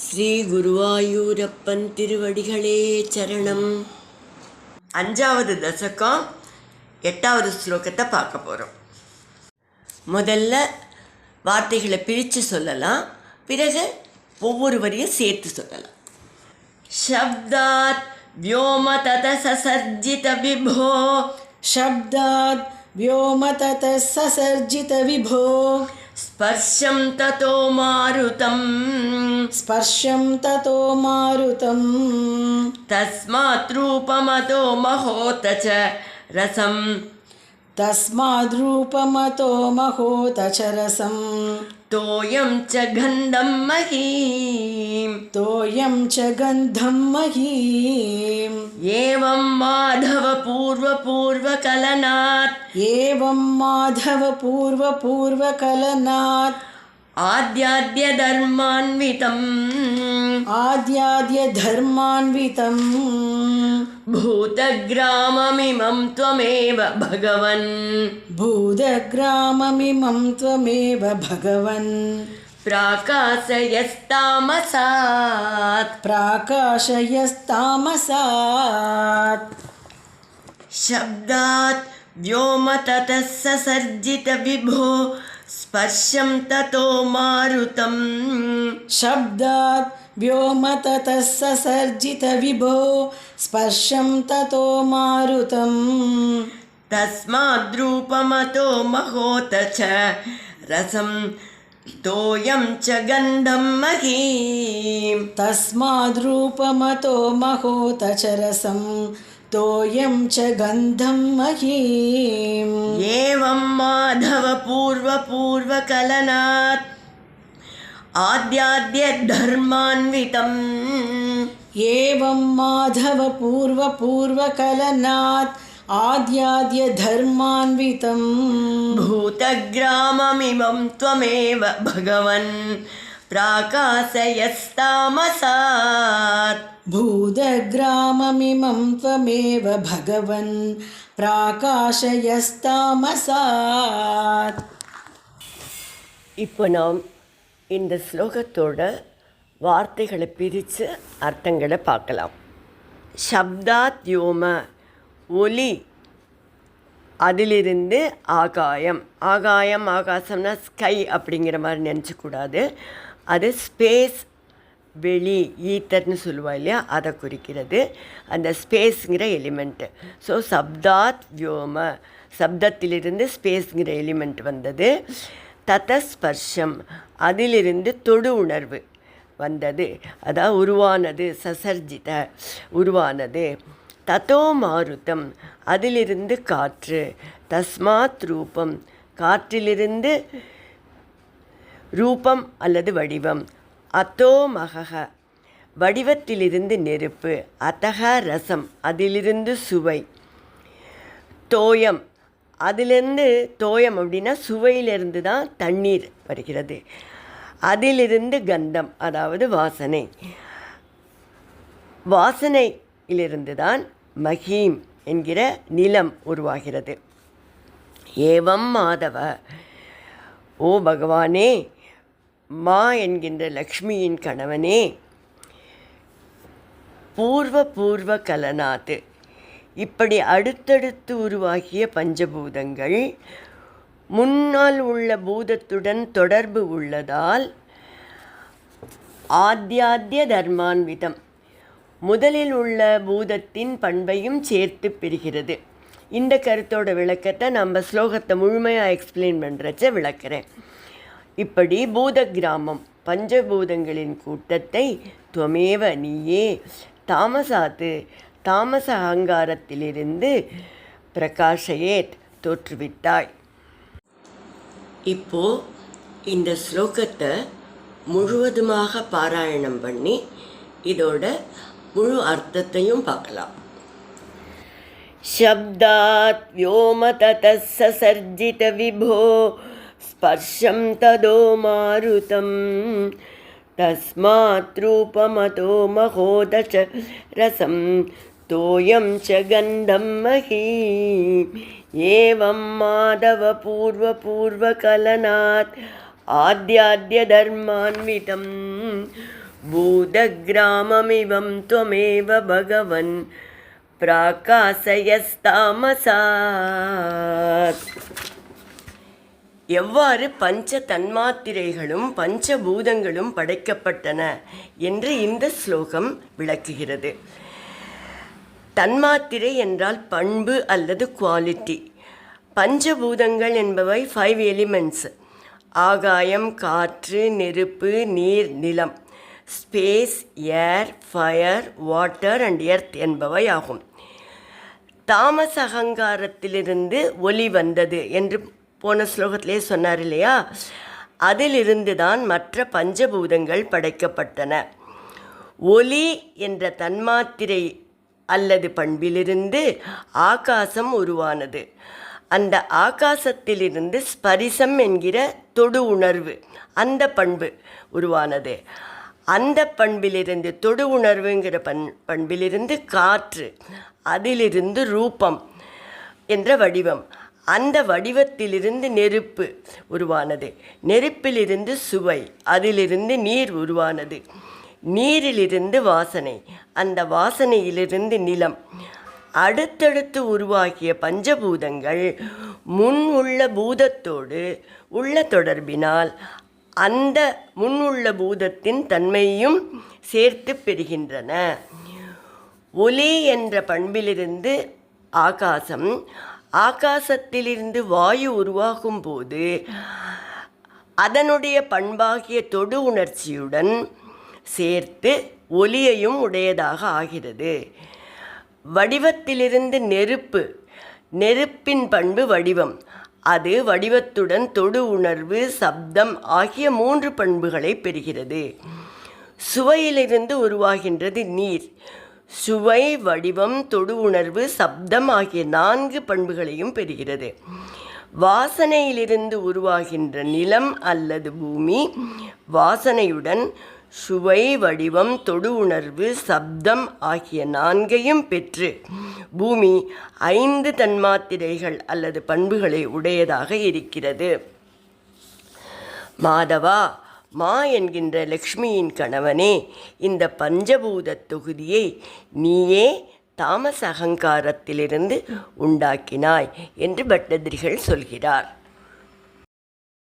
ஸ்ரீ குருவாயூரப்பன் திருவடிகளே சரணம். 5வது தசகம் 8வது ஸ்லோகத்தை பார்க்க போகிறோம். முதல்ல வார்த்தைகளை பிரித்து சொல்லலாம், பிறகு ஒவ்வொரு வரியும் சேர்த்து சொல்லலாம். சப்தாத் வ்யோம தத சசர்ஜித விபோ, शब्दाद् व्योम ततः ससर्जित विभो, ஸ்பர்ஷம் ததோ மாருதம், स्पर्शं ततो मारुतं, தஸ்மாத் ரூபமதோ மஹோத ச ரசம், तस्माद्रूपमतो महोत च रसं, தோயம் ச கந்தம் மஹீம், तोयं च गन्धं महीम्. ஏவம் மாதவ பூர்வகலனாத், एवं माधव पूर्वकलनात् ஆத்யாத்ய தர்மான்விதம், आद्याद्य धर्मान्वितं, பூதக்ராமமிமம் த்வமேவ பகவன், भूतग्राममिमं त्वमेव भगवन्, பிராகாசயஸ்தாமசாத், प्राकाशयस्तामसात्. சப்தாத் வ்யோம ததः சசர்ஜித விபோ, ஸ்பர்ஷம் ததோ மாருதம், शब्दात् व्योम ततः ससर्जित विभो, स्पर्शं ततो मारुतं, தஸ்மாத்ரூபமதோ மஹோத ச ரசம், தோயம் ச கந்தம் மஹீம், तस्माद्रूपमतो महोत च रसं, तोयं च गन्धं महीम्. ஏவம் மாதவ பூர்வகலனாத், ஆத்யாத்ய தர்மான்விதம், एवं माधव पूर्वकलनात् आद्याद्य धर्मान्वितं, பூதக்ராமமிமம் த்வமேவ பகவன், பிராகாசயஸ்தாமசாத், भूतग्राममिमं त्वमेव भगवन्, प्राकाशयस्तामसात्. இப்போ நாம் இந்த ஸ்லோகத்தோட வார்த்தைகளை பிரித்து அர்த்தங்களை பார்க்கலாம். சப்தாத் யோம, ஒலி, அதிலிருந்து ஆகாயம். ஆகாயம் ஆகாசம்னா ஸ்கை அப்படிங்கிற மாதிரி நினச்சக்கூடாது. அது ஸ்பேஸ், வெளி, ஈத்தர்னு சொல்லுவா இல்லையா, அதை குறிக்கிறது. அந்த ஸ்பேஸுங்கிற எலிமெண்ட்டு. ஸோ சப்தாத் வ்யோம, சப்தத்திலிருந்து ஸ்பேஸுங்கிற எலிமெண்ட் வந்தது. ததஸ்பர்ஷம், அதிலிருந்து தொடு உணர்வு வந்தது, அதான் உருவானது. சசர்ஜித, உருவானது. ததோ மாருதம், அதிலிருந்து காற்று. தஸ்மாத் ரூபம், காற்றிலிருந்து ரூபம் அல்லது வடிவம். அதோ மகக, வடிவத்திலிருந்து நெருப்பு. அதக ரசம், அதிலிருந்து சுவை. தோயம், அதிலிருந்து, தோயம் அப்படின்னா சுவையிலிருந்து தான் தண்ணீர் வருகிறது. அதிலிருந்து கந்தம், அதாவது வாசனை. வாசனையிலிருந்து தான் மஹீம் என்கிற நிலம் உருவாகிறது. ஏவம் மாதவ, ஓ பகவானே, மா என்கின்ற லக்ஷ்மியின் கணவனே, பூர்வ கலனாத்து, இப்படி அடுத்தடுத்து உருவாகிய பஞ்சபூதங்கள் முன்னால் உள்ள பூதத்துடன் தொடர்பு உள்ளதால் ஆத்யாத்ய தர்மான்விதம், முதலில் உள்ள பூதத்தின் பண்பையும் சேர்த்து பெறுகிறது. இந்த கருத்தோட விளக்கத்தை நம்ம ஸ்லோகத்தை முழுமையாக எக்ஸ்பிளைன் பண்ணுறச்ச விளக்குறேன். இப்படி பூத கிராமம், பஞ்சபூதங்களின் கூட்டத்தை துவமேவ, நீயே, தாமசாத்து, தாமச அகங்காரத்திலிருந்து பிரகாஷயேத், தோற்றுவித்தாய். இப்போ இந்த ஸ்லோகத்தை முழுவதுமாக பாராயணம் பண்ணி இதோட முழு அர்த்தத்தையும் பார்க்கலாம். சப்தாத் வ்யோம ததஸ் சசர்ஜித விபோ, ஸ்பர்ஷம் ததோ மாருதம், தஸ்மாத் ரூபமதோ மஹோத ச ரசம், தோயம் ச கந்தம் மஹீம். ஏவம் மாதவ பூர்வகலனாத் ஆத்யாத்ய தர்மான்விதம், பூதகிராமமிவம் த்வமேவ பகவன் பிராகாசயஸ்தாமசாத். எவ்வாறு பஞ்ச தன்மாத்திரைகளும் பஞ்சபூதங்களும் படைக்கப்பட்டன என்று இந்த ஸ்லோகம் விளக்குகிறது. தன்மாத்திரை என்றால் பண்பு அல்லது குவாலிட்டி. பஞ்சபூதங்கள் என்பவை 5 எலிமெண்ட்ஸ்: ஆகாயம், காற்று, நெருப்பு, நீர், நிலம். Space, air, fire, water and earth என்பவை ஆகும். தாமச அகங்காரத்திலிருந்து ஒலி வந்தது என்று போன ஸ்லோகத்திலே சொன்னார் இல்லையா? அதிலிருந்து தான் மற்ற பஞ்சபூதங்கள் படைக்கப்பட்டன. ஒலி என்ற தன்மாத்திரை அல்லது பண்பிலிருந்து ஆகாசம் உருவானது. அந்த ஆகாசத்திலிருந்து ஸ்பரிசம் என்கிற தொடு உணர்வு, அந்த பண்பு உருவானது. அந்த பண்பிலிருந்து தொடு உணர்வுங்கிற பண்பிலிருந்து காற்று, அதிலிருந்து ரூபம் என்ற வடிவம், அந்த வடிவத்திலிருந்து நெருப்பு உருவானது. நெருப்பிலிருந்து சுவை, அதிலிருந்து நீர் உருவானது. நீரிலிருந்து வாசனை, அந்த வாசனையிலிருந்து நிலம். அடுத்தடுத்து உருவாகிய பஞ்சபூதங்கள் முன் உள்ள பூதத்தோடு உள்ள தொடர்பினால் அந்த முன் உள்ள பூதத்தின் தன்மையும் சேர்த்து பெறுகின்றன. ஒலி என்ற பண்பிலிருந்து ஆகாசம், ஆகாசத்திலிருந்து வாயு உருவாகும் போது அதனுடைய பண்பாகிய தொடு உணர்ச்சியுடன் சேர்த்து ஒலியையும் உடையதாக ஆகிறது. வடிவத்திலிருந்து நெருப்பு, நெருப்பின் பண்பு வடிவம், அது வடிவத்துடன் தொடு உணர்வு, சப்தம் ஆகிய 3 பண்புகளை பெறுகிறது. சுவையிலிருந்து உருவாகின்றது நீர். சுவை, வடிவம், தொடு உணர்வு, சப்தம் ஆகிய 4 பண்புகளையும் பெறுகிறது. வாசனையிலிருந்து உருவாகின்ற நிலம் அல்லது பூமி வாசனையுடன் சுவை, வடிவம், தொடு உணர்வு, சப்தம் ஆகிய 4ஐயும் பெற்று பூமி 5 தன்மாத்திரைகள் அல்லது பண்புகளை உடையதாக இருக்கிறது. மாதவா, மா என்கின்ற லக்ஷ்மியின் கணவனே, இந்த பஞ்சபூத தொகுதியை நீயே தாமச அகங்காரத்திலிருந்து உண்டாக்கினாய் என்று பட்டதிரிகள் சொல்கிறார்.